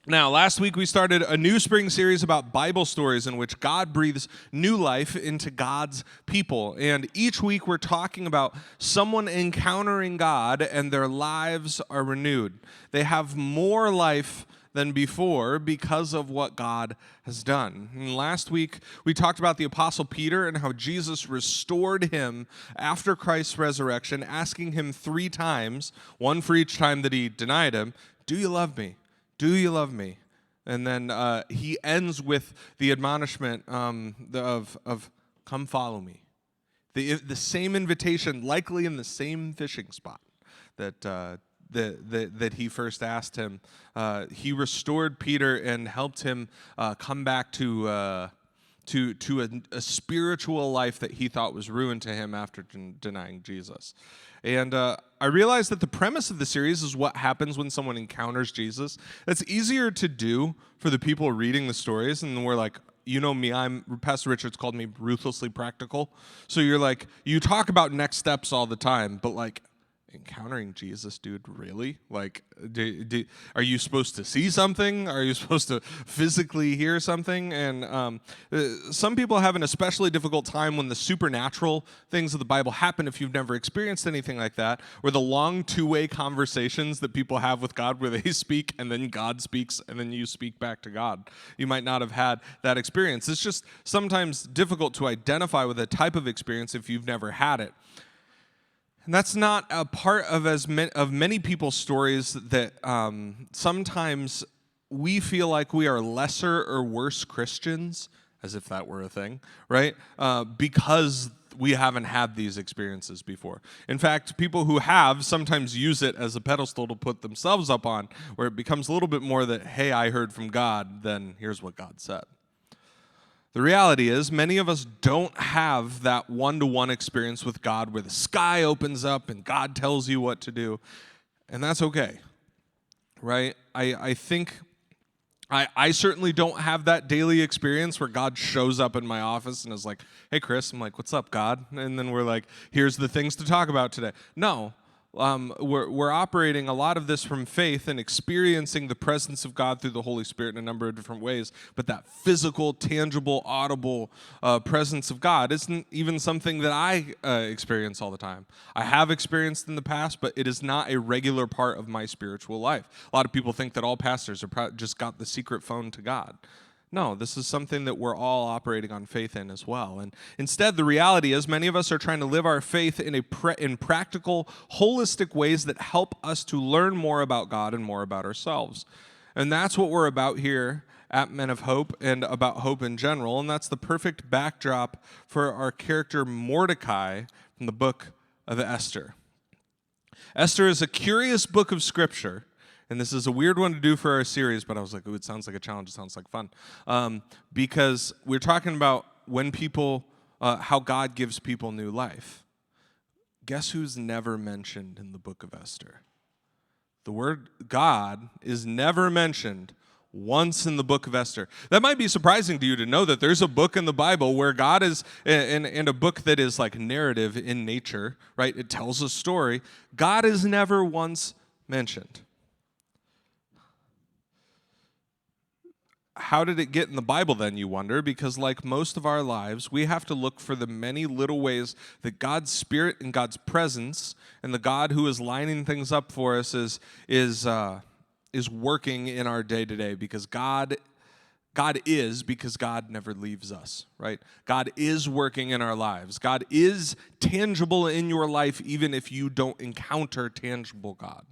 Now, last week we started a new spring series about Bible stories in which God breathes new life into God's people. And each week we're talking about someone encountering God and their lives are renewed. They have more life than before because of what God has done. And last week we talked about the Apostle Peter and how Jesus restored him after Christ's resurrection, asking him 3 times, one for each time that he denied him, "Do you love me? Do you love me?" And then he ends with the admonishment of "Come follow me." The same invitation, likely in the same fishing spot that he first asked him. He restored Peter and helped him come back to a spiritual life that he thought was ruined to him after denying Jesus. And I realized that the premise of the series is what happens when someone encounters Jesus. It's easier to do for the people reading the stories, and we're like, you know me, Pastor Richard's called me ruthlessly practical. So you're like, you talk about next steps all the time, but like, encountering Jesus, dude, really? Like, are you supposed to see something? Are you supposed to physically hear something? And some people have an especially difficult time when the supernatural things of the Bible happen if you've never experienced anything like that, or the long two-way conversations that people have with God where they speak and then God speaks and then you speak back to God. You might not have had that experience. It's just sometimes difficult to identify with a type of experience if you've never had it. And that's not a part of many people's stories that sometimes we feel like we are lesser or worse Christians, as if that were a thing, right? Because we haven't had these experiences before. In fact, people who have sometimes use it as a pedestal to put themselves up on, where it becomes a little bit more that, hey, I heard from God, then here's what God said. The reality is, many of us don't have that one-to-one experience with God where the sky opens up and God tells you what to do, and that's okay, right? I think I certainly don't have that daily experience where God shows up in my office and is like, "Hey, Chris," I'm like, "What's up, God?" And then we're like, "Here's the things to talk about today." No. We're operating a lot of this from faith and experiencing the presence of God through the Holy Spirit in a number of different ways. But that physical, tangible, audible presence of God isn't even something that I experience all the time. I have experienced in the past, but it is not a regular part of my spiritual life. A lot of people think that all pastors have just got the secret phone to God. No, this is something that we're all operating on faith in as well. And instead, the reality is many of us are trying to live our faith in practical, holistic ways that help us to learn more about God and more about ourselves. And that's what we're about here at Men of Hope and about hope in general. And that's the perfect backdrop for our character Mordecai from the book of Esther. Esther is a curious book of Scripture. And this is a weird one to do for our series, but I was like, ooh, it sounds like a challenge. It sounds like fun. Because we're talking about how God gives people new life. Guess who's never mentioned in the book of Esther? The word God is never mentioned once in the book of Esther. That might be surprising to you to know that there's a book in the Bible where God is, in a book that is like narrative in nature, right? It tells a story. God is never once mentioned. How did it get in the Bible then, you wonder? Because like most of our lives, we have to look for the many little ways that God's Spirit and God's presence and the God who is lining things up for us is working in our day-to-day, because God never leaves us, right? God is working in our lives. God is tangible in your life even if you don't encounter tangible God.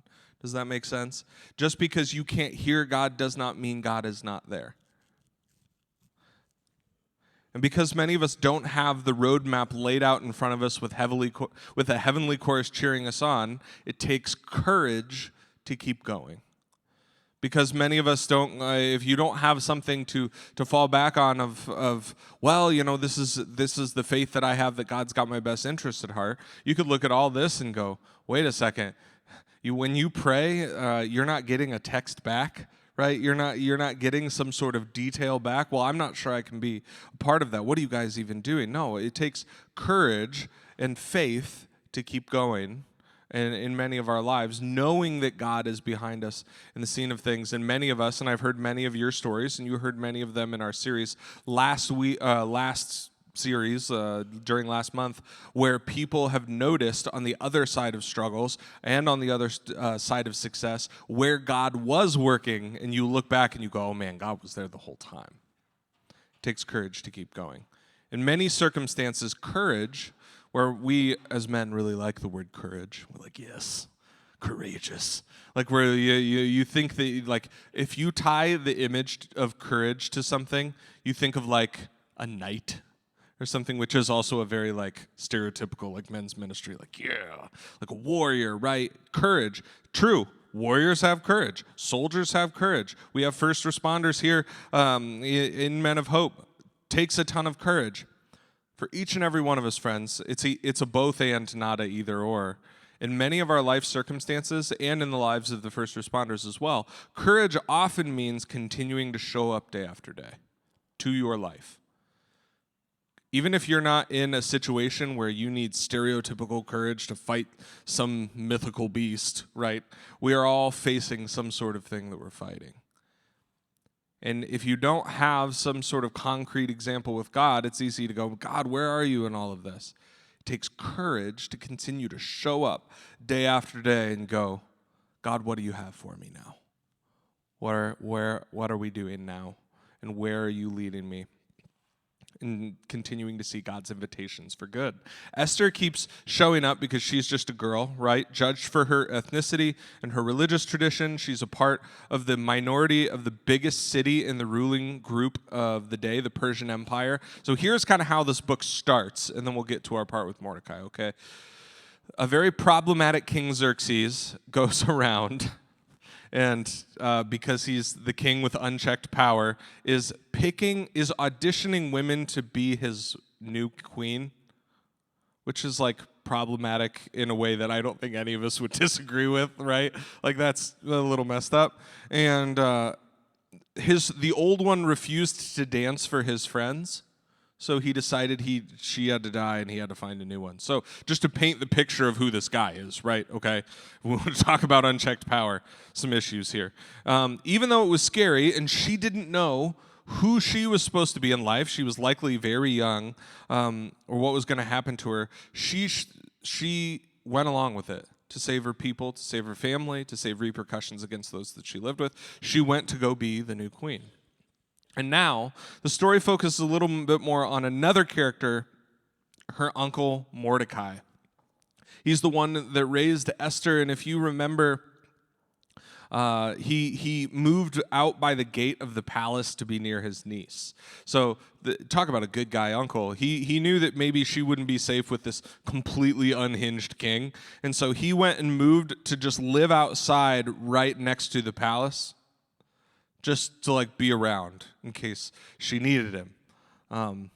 Does that make sense? Just because you can't hear God does not mean God is not there. And because many of us don't have the roadmap laid out in front of us with a heavenly chorus cheering us on, it takes courage to keep going. Because many of us don't, if you don't have something to fall back on well, you know, this is the faith that I have that God's got my best interest at heart, you could look at all this and go, wait a second. When you pray, you're not getting a text back, right? You're not getting some sort of detail back. Well, I'm not sure I can be a part of that. What are you guys even doing? No, it takes courage and faith to keep going and in many of our lives, knowing that God is behind us in the scene of things. And many of us, and I've heard many of your stories, and you heard many of them in our series last series during last month, where people have noticed on the other side of struggles and on the other side of success where God was working, and you look back and you go, oh man, God was there the whole time. It takes courage to keep going. In many circumstances, courage, where we as men really like the word courage, we're like, yes, courageous. Like where you think that, like, if you tie the image of courage to something, you think of like a knight or something, which is also a very like stereotypical like men's ministry, like, yeah, like a warrior, right? Courage, true. Warriors have courage. Soldiers have courage. We have first responders here in Men of Hope. Takes a ton of courage. For each and every one of us, friends, it's a both and, not a either or. In many of our life circumstances and in the lives of the first responders as well, courage often means continuing to show up day after day to your life. Even if you're not in a situation where you need stereotypical courage to fight some mythical beast, right? We are all facing some sort of thing that we're fighting. And if you don't have some sort of concrete example with God, it's easy to go, God, where are you in all of this? It takes courage to continue to show up day after day and go, God, what do you have for me now? What are we doing now? And where are you leading me? And continuing to see God's invitations for good. Esther keeps showing up because she's just a girl, right? Judged for her ethnicity and her religious tradition. She's a part of the minority of the biggest city in the ruling group of the day, the Persian Empire. So here's kind of how this book starts, and then we'll get to our part with Mordecai, okay? A very problematic King Xerxes goes around and because he's the king with unchecked power, is auditioning women to be his new queen, which is like problematic in a way that I don't think any of us would disagree with, right? Like that's a little messed up. And the old one refused to dance for his friends. So he decided she had to die and he had to find a new one. So just to paint the picture of who this guy is, right? Okay, we want to talk about unchecked power, some issues here. Even though it was scary and she didn't know who she was supposed to be in life, she was likely very young, or what was going to happen to her, she went along with it to save her people, to save her family, to save repercussions against those that she lived with. She went to go be the new queen. And now, the story focuses a little bit more on another character, her uncle Mordecai. He's the one that raised Esther, and if you remember, he moved out by the gate of the palace to be near his niece. So talk about a good guy uncle. He knew that maybe she wouldn't be safe with this completely unhinged king, and so he went and moved to just live outside right next to the palace, just to like be around in case she needed him.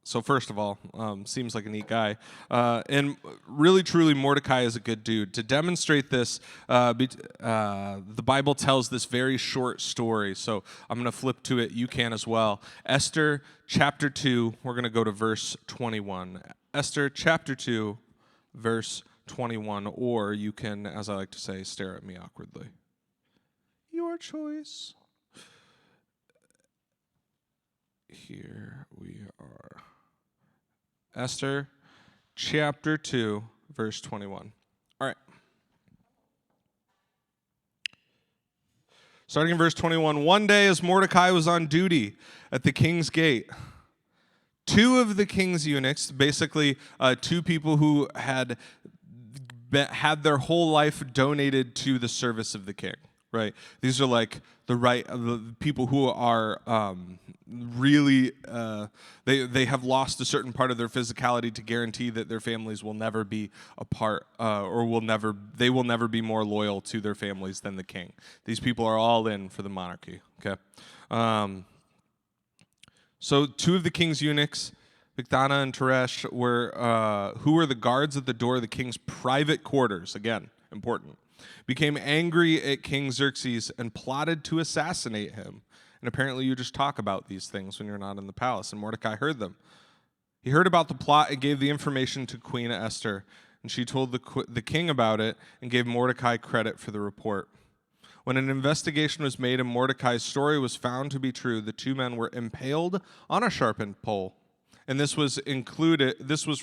So first of all, seems like a neat guy. And really, truly, Mordecai is a good dude. To demonstrate this, the Bible tells this very short story. So I'm going to flip to it. You can as well. Esther chapter 2, we're going to go to verse 21. Esther chapter 2, verse 21. Or you can, as I like to say, stare at me awkwardly. Your choice. Here we are. Esther, chapter 2, verse 21. All right. Starting in verse 21. One day as Mordecai was on duty at the king's gate, two of the king's eunuchs, basically two people who had their whole life donated to the service of the king. Right, these are like the people who are really they have lost a certain part of their physicality to guarantee that their families will never be apart or they will never be more loyal to their families than the king. These people are all in for the monarchy. Okay, so two of the king's eunuchs, Bigthana and Teresh, who were the guards at the door of the king's private quarters. Again, important. Became angry at King Xerxes and plotted to assassinate him. And apparently you just talk about these things when you're not in the palace. And Mordecai heard them. He heard about the plot and gave the information to Queen Esther. And she told the king about it and gave Mordecai credit for the report. When an investigation was made and Mordecai's story was found to be true, the two men were impaled on a sharpened pole. And this was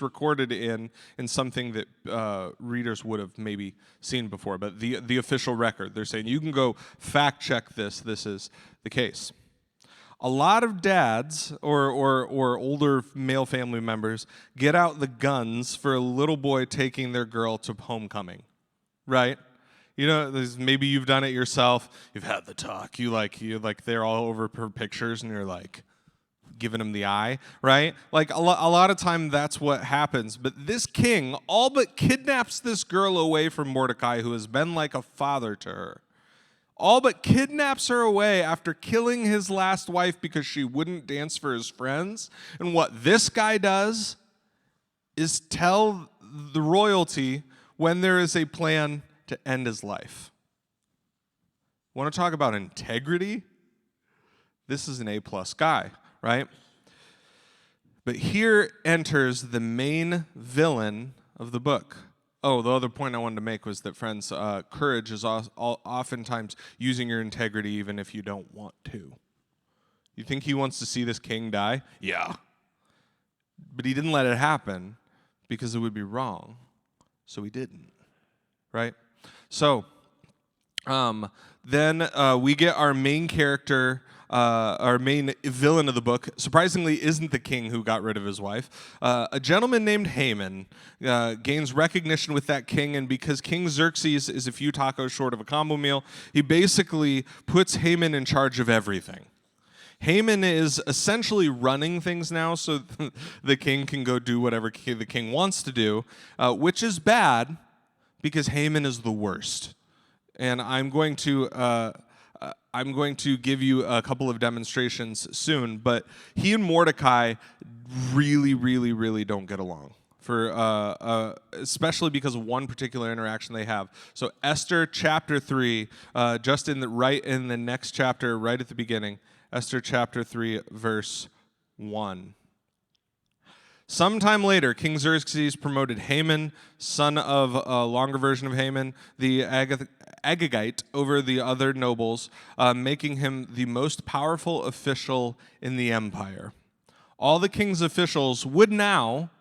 recorded in something that readers would have maybe seen before, but the official record. They're saying, you can go fact check this. This is the case. A lot of dads or older male family members get out the guns for a little boy taking their girl to homecoming, right? You know, maybe you've done it yourself. You've had the talk. You they're all over her pictures, and you're like giving them the eye, right? Like a lot of time, that's what happens. But this king all but kidnaps this girl away from Mordecai, who has been like a father to her. All but kidnaps her away after killing his last wife because she wouldn't dance for his friends. And what this guy does is tell the royalty when there is a plan to end his life. Want to talk about integrity? This is an A-plus guy, right? But here enters the main villain of the book. Oh, the other point I wanted to make was that, friends, courage is oftentimes using your integrity even if you don't want to. You think he wants to see this king die? Yeah. But he didn't let it happen because it would be wrong. So he didn't, right? So then we get our main character, our main villain of the book, surprisingly isn't the king who got rid of his wife. A gentleman named Haman gains recognition with that king, and because King Xerxes is a few tacos short of a combo meal, he basically puts Haman in charge of everything. Haman is essentially running things now so the king can go do whatever the king wants to do, which is bad because Haman is the worst. And I'm going to give you a couple of demonstrations soon, but he and Mordecai really, really, really don't get along, especially because of one particular interaction they have. So Esther chapter 3, right in the next chapter, right at the beginning, Esther chapter 3, verse 1. Sometime later, King Xerxes promoted Haman, son of a longer version of Haman, the Agagite, over the other nobles, making him the most powerful official in the empire. All the king's officials would now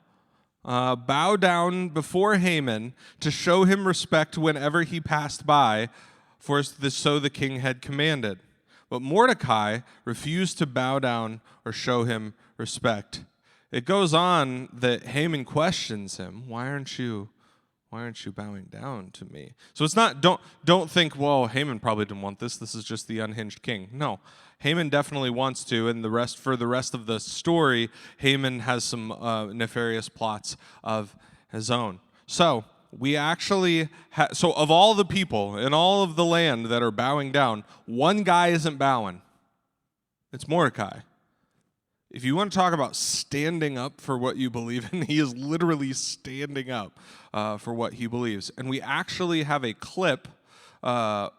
bow down before Haman to show him respect whenever he passed by, so the king had commanded. But Mordecai refused to bow down or show him respect. It goes on that Haman questions him, why aren't you bowing down to me? So it's not, don't think, well, Haman probably didn't want this. This is just the unhinged king. No, Haman definitely wants to, and for the rest of the story, Haman has some nefarious plots of his own. So we actually, so of all the people in all of the land that are bowing down, one guy isn't bowing. It's Mordecai. If you want to talk about standing up for what you believe in, he is literally standing up for what he believes. And we actually have a clip of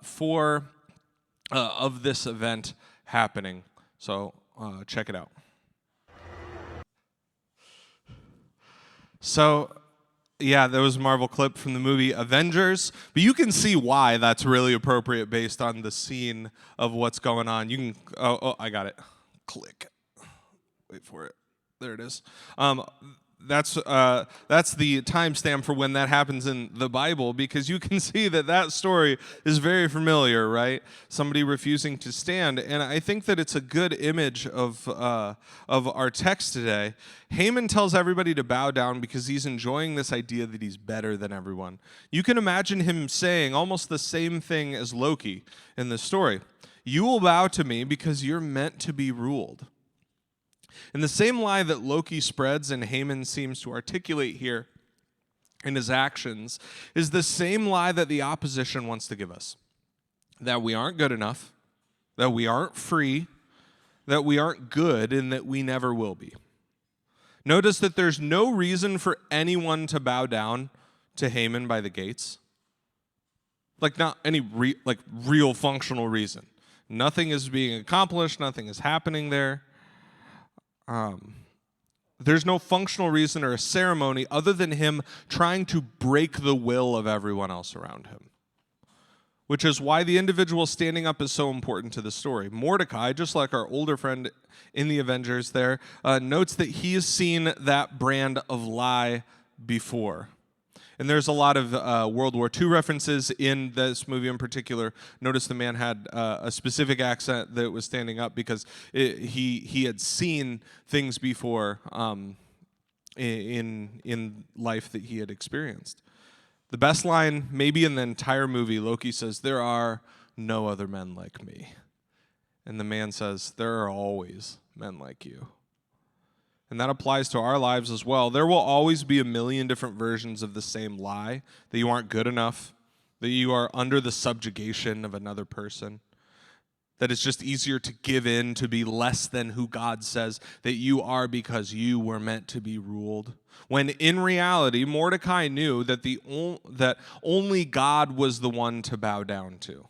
this event happening. So check it out. So, yeah, there was a Marvel clip from the movie Avengers, but you can see why that's really appropriate based on the scene of what's going on. You can, I got it. Click. Wait for it. There it is. That's the timestamp for when that happens in the Bible, because you can see that story is very familiar, right? Somebody refusing to stand, and I think that it's a good image of our text today. Haman tells everybody to bow down because he's enjoying this idea that he's better than everyone. You can imagine him saying almost the same thing as Loki in the story. You will bow to me because you're meant to be ruled. And the same lie that Loki spreads and Haman seems to articulate here in his actions is the same lie that the opposition wants to give us. That we aren't good enough, that we aren't free, that we aren't good, and that we never will be. Notice that there's no reason for anyone to bow down to Haman by the gates. Like not any real functional reason. Nothing is being accomplished, nothing is happening there. There's no functional reason or a ceremony other than him trying to break the will of everyone else around him, which is why the individual standing up is so important to the story. Mordecai, just like our older friend in the Avengers there, notes that he has seen that brand of lie before. And there's a lot of World War II references in this movie in particular. Notice the man had a specific accent that was standing up because he had seen things before in life that he had experienced. The best line maybe in the entire movie, Loki says, "There are no other men like me." And the man says, "There are always men like you." And that applies to our lives as well. There will always be a million different versions of the same lie, that you aren't good enough, that you are under the subjugation of another person, that it's just easier to give in, to be less than who God says that you are because you were meant to be ruled. When in reality, Mordecai knew that that only God was the one to bow down to.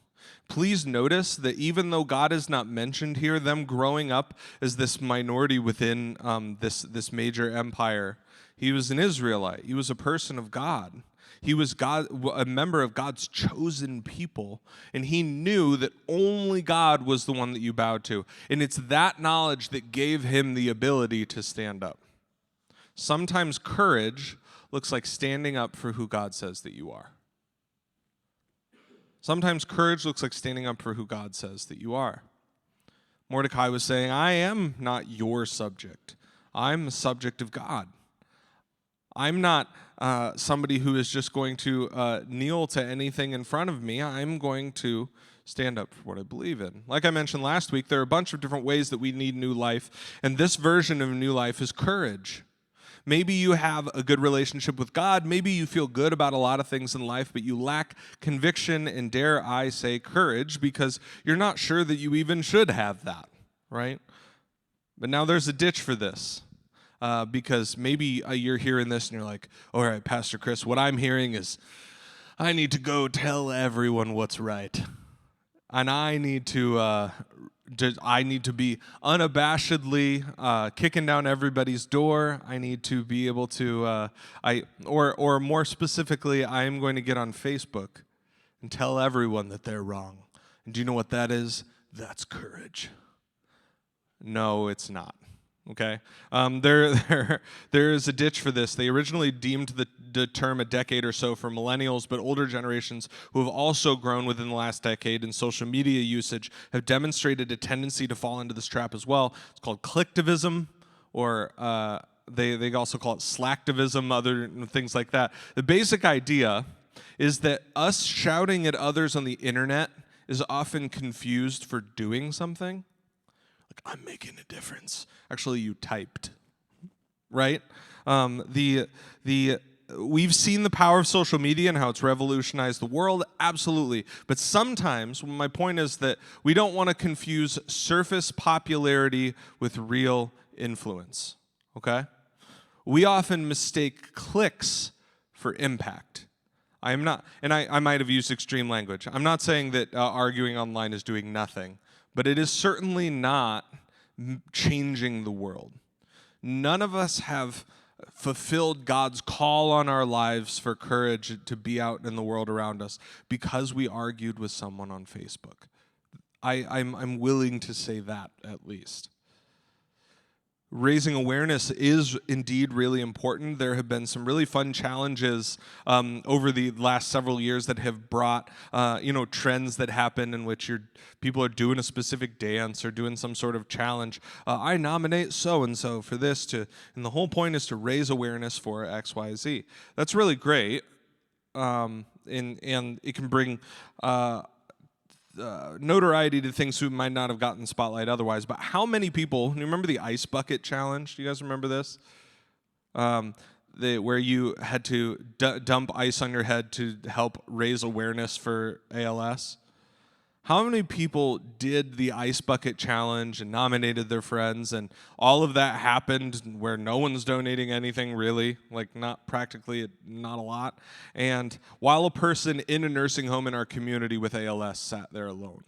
Please notice that even though God is not mentioned here, them growing up as this minority within this major empire, he was an Israelite. He was a person of God. He was a member of God's chosen people, and he knew that only God was the one that you bowed to. And it's that knowledge that gave him the ability to stand up. Sometimes courage looks like standing up for who God says that you are. Sometimes courage looks like standing up for who God says that you are. Mordecai was saying, I am not your subject. I'm a subject of God. I'm not somebody who is just going to kneel to anything in front of me. I'm going to stand up for what I believe in. Like I mentioned last week, there are a bunch of different ways that we need new life, and this version of new life is courage. Maybe you have a good relationship with God. Maybe you feel good about a lot of things in life, but you lack conviction and, dare I say, courage because you're not sure that you even should have that, right? But now there's a ditch for this because maybe you're hearing this and you're like, all right, Pastor Chris, what I'm hearing is I need to go tell everyone what's right. And I need to be unabashedly kicking down everybody's door. I need to be able to, or more specifically, I am going to get on Facebook and tell everyone that they're wrong. And do you know what that is? That's courage. No, it's not. Okay, there is a ditch for this. They originally deemed the term a decade or so for millennials, but older generations who have also grown within the last decade in social media usage have demonstrated a tendency to fall into this trap as well. It's called clicktivism, or they also call it slacktivism, other things like that. The basic idea is that us shouting at others on the internet is often confused for doing something. Like, I'm making a difference. Actually, you typed, right? We've seen the power of social media and how it's revolutionized the world, absolutely. But sometimes, my point is that we don't want to confuse surface popularity with real influence, okay? We often mistake clicks for impact. I am not, and I might have used extreme language. I'm not saying that arguing online is doing nothing. But it is certainly not changing the world. None of us have fulfilled God's call on our lives for courage to be out in the world around us because we argued with someone on Facebook. I'm willing to say that at least. Raising awareness is indeed really important. There have been some really fun challenges over the last several years that have brought, trends that happen in which people are doing a specific dance or doing some sort of challenge. I nominate so-and-so for this and the whole point is to raise awareness for X, Y, Z. That's really great, and it can bring notoriety to things who might not have gotten spotlight otherwise. But how many people, you remember the ice bucket challenge? Do you guys remember this? Where you had to dump ice on your head to help raise awareness for ALS? How many people did the ice bucket challenge and nominated their friends, and all of that happened where no one's donating anything really, like not a lot, and while a person in a nursing home in our community with ALS sat there alone?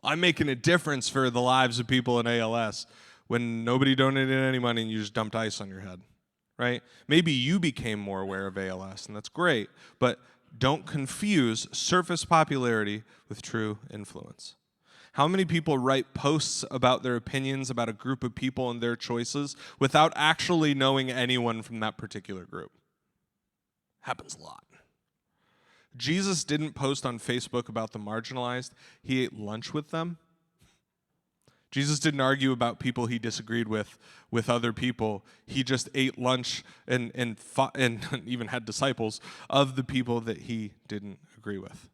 I'm making a difference for the lives of people in ALS. when nobody donated any money and you just dumped ice on your head, right? Maybe you became more aware of ALS, and that's great, but don't confuse surface popularity with true influence. How many people write posts about their opinions about a group of people and their choices without actually knowing anyone from that particular group? Happens a lot. Jesus didn't post on Facebook about the marginalized. He ate lunch with them. Jesus didn't argue about people he disagreed with other people. He just ate lunch and fought, and even had disciples of the people that he didn't agree with.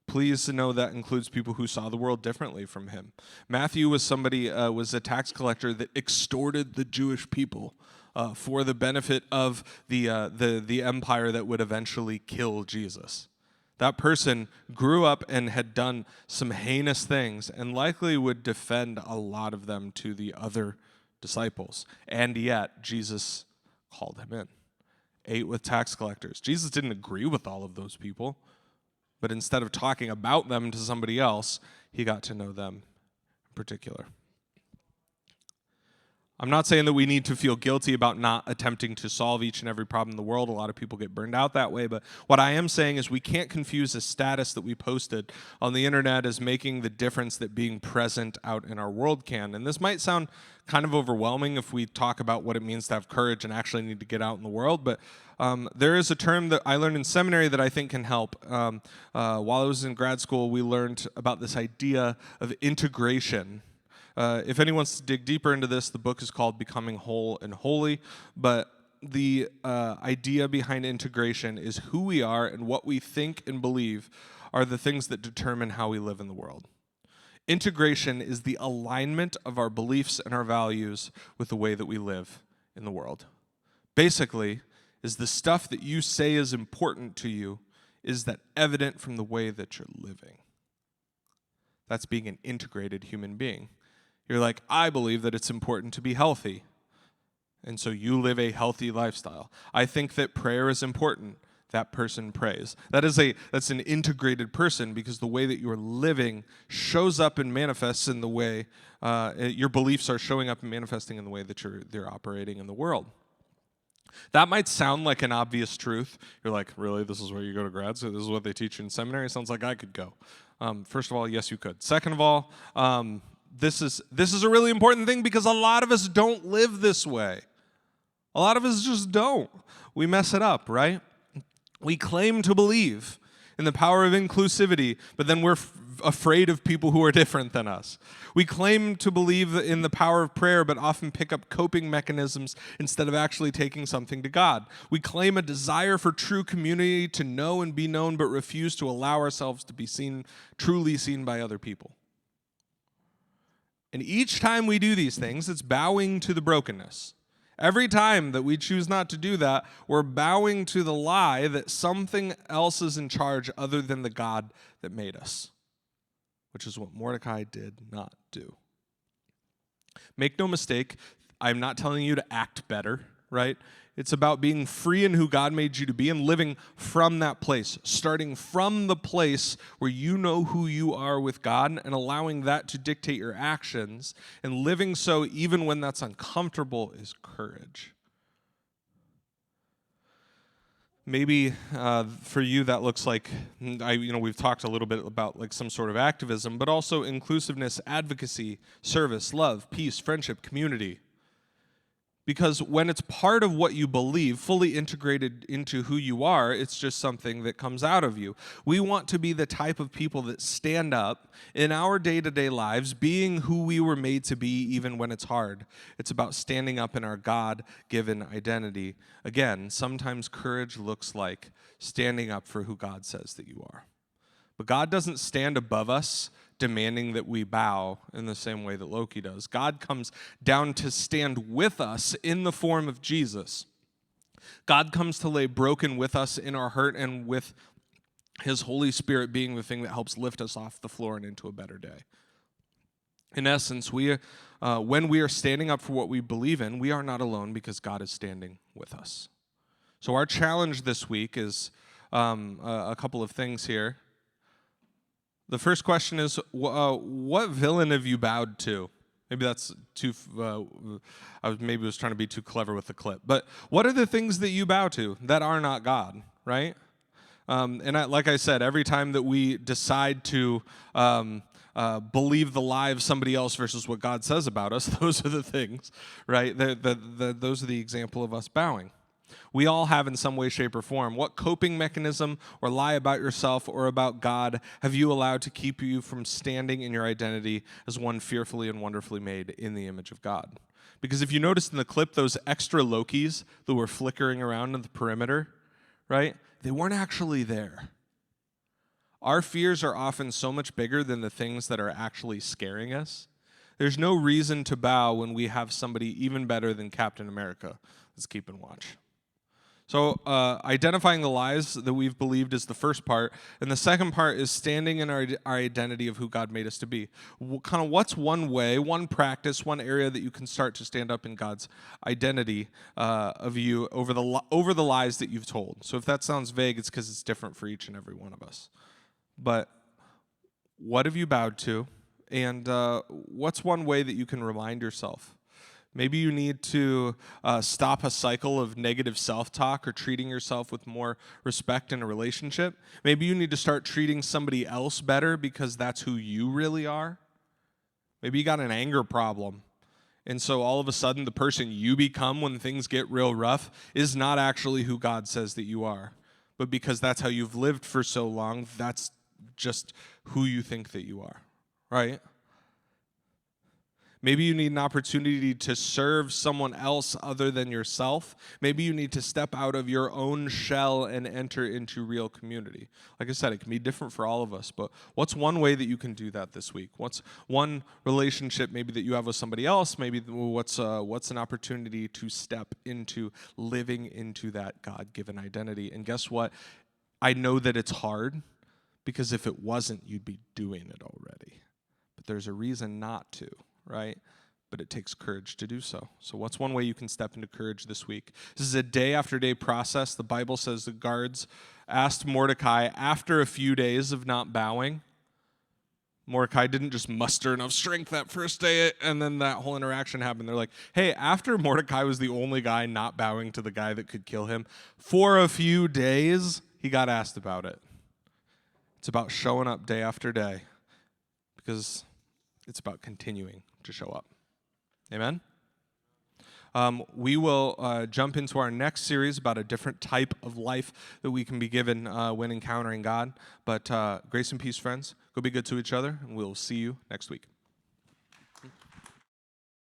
Please know that includes people who saw the world differently from him. Matthew was was a tax collector that extorted the Jewish people for the benefit of the empire that would eventually kill Jesus. That person grew up and had done some heinous things and likely would defend a lot of them to the other disciples. And yet, Jesus called him in, ate with tax collectors. Jesus didn't agree with all of those people, but instead of talking about them to somebody else, he got to know them in particular. I'm not saying that we need to feel guilty about not attempting to solve each and every problem in the world. A lot of people get burned out that way. But what I am saying is we can't confuse a status that we posted on the internet as making the difference that being present out in our world can. And this might sound kind of overwhelming if we talk about what it means to have courage and actually need to get out in the world. But there is a term that I learned in seminary that I think can help. While I was in grad school, we learned about this idea of integration. If anyone wants to dig deeper into this, the book is called Becoming Whole and Holy, but the idea behind integration is who we are and what we think and believe are the things that determine how we live in the world. Integration is the alignment of our beliefs and our values with the way that we live in the world. Basically, is the stuff that you say is important to you, is that evident from the way that you're living? That's being an integrated human being. You're like, I believe that it's important to be healthy, and so you live a healthy lifestyle. I think that prayer is important. That person prays. That's an integrated person because the way that you're living shows up and manifests in the way your beliefs are showing up and manifesting in the way that they're operating in the world. That might sound like an obvious truth. You're like, really? This is where you go to grad school? This is what they teach you in seminary? Sounds like I could go. First of all, yes, you could. Second of all, this is a really important thing because a lot of us don't live this way. A lot of us just don't. We mess it up, right? We claim to believe in the power of inclusivity, but then we're afraid of people who are different than us. We claim to believe in the power of prayer, but often pick up coping mechanisms instead of actually taking something to God. We claim a desire for true community, to know and be known, but refuse to allow ourselves to be seen, truly seen by other people. And each time we do these things, it's bowing to the brokenness. Every time that we choose not to do that, we're bowing to the lie that something else is in charge other than the God that made us, which is what Mordecai did not do. Make no mistake, I'm not telling you to act better, right? It's about being free in who God made you to be and living from that place, starting from the place where you know who you are with God and allowing that to dictate your actions, and living so even when that's uncomfortable is courage. Maybe for you that looks like, we've talked a little bit about like some sort of activism, but also inclusiveness, advocacy, service, love, peace, friendship, community. Because when it's part of what you believe, fully integrated into who you are, it's just something that comes out of you. We want to be the type of people that stand up in our day-to-day lives, being who we were made to be even when it's hard. It's about standing up in our God-given identity. Again, sometimes courage looks like standing up for who God says that you are. But God doesn't stand above us demanding that we bow in the same way that Loki does. God comes down to stand with us in the form of Jesus. God comes to lay broken with us in our hurt, and with his Holy Spirit being the thing that helps lift us off the floor and into a better day. In essence, when we are standing up for what we believe in, we are not alone because God is standing with us. So our challenge this week is a couple of things here. The first question is, what villain have you bowed to? Maybe that's too. Maybe was trying to be too clever with the clip. But what are the things that you bow to that are not God, right? Like I said, every time that we decide to believe the lie of somebody else versus what God says about us, those are the things, right? Those are the example of us bowing. We all have in some way, shape, or form. What coping mechanism or lie about yourself or about God have you allowed to keep you from standing in your identity as one fearfully and wonderfully made in the image of God? Because if you noticed in the clip, those extra Lokis that were flickering around in the perimeter, right? They weren't actually there. Our fears are often so much bigger than the things that are actually scaring us. There's no reason to bow when we have somebody even better than Captain America. Let's keep in watch. So identifying the lies that we've believed is the first part. And the second part is standing in our identity of who God made us to be. Kind of what's one way, one practice, one area that you can start to stand up in God's identity of you over the lies that you've told. So if that sounds vague, it's because it's different for each and every one of us. But what have you bowed to? And what's one way that you can remind yourself? Maybe you need to stop a cycle of negative self-talk or treating yourself with more respect in a relationship. Maybe you need to start treating somebody else better because that's who you really are. Maybe you got an anger problem. And so all of a sudden, the person you become when things get real rough is not actually who God says that you are. But because that's how you've lived for so long, that's just who you think that you are, right? Maybe you need an opportunity to serve someone else other than yourself. Maybe you need to step out of your own shell and enter into real community. Like I said, it can be different for all of us, but what's one way that you can do that this week? What's one relationship maybe that you have with somebody else? Maybe what's an opportunity to step into living into that God-given identity? And guess what? I know that it's hard because if it wasn't, you'd be doing it already. But there's a reason not to. Right? But it takes courage to do so. So what's one way you can step into courage this week? This is a day after day process. The Bible says the guards asked Mordecai after a few days of not bowing. Mordecai didn't just muster enough strength that first day, and then that whole interaction happened. They're like, hey, after Mordecai was the only guy not bowing to the guy that could kill him, for a few days, he got asked about it. It's about showing up day after day because it's about continuing to show up. Amen? We will jump into our next series about a different type of life that we can be given when encountering God. But grace and peace, friends. Go be good to each other, and we'll see you next week.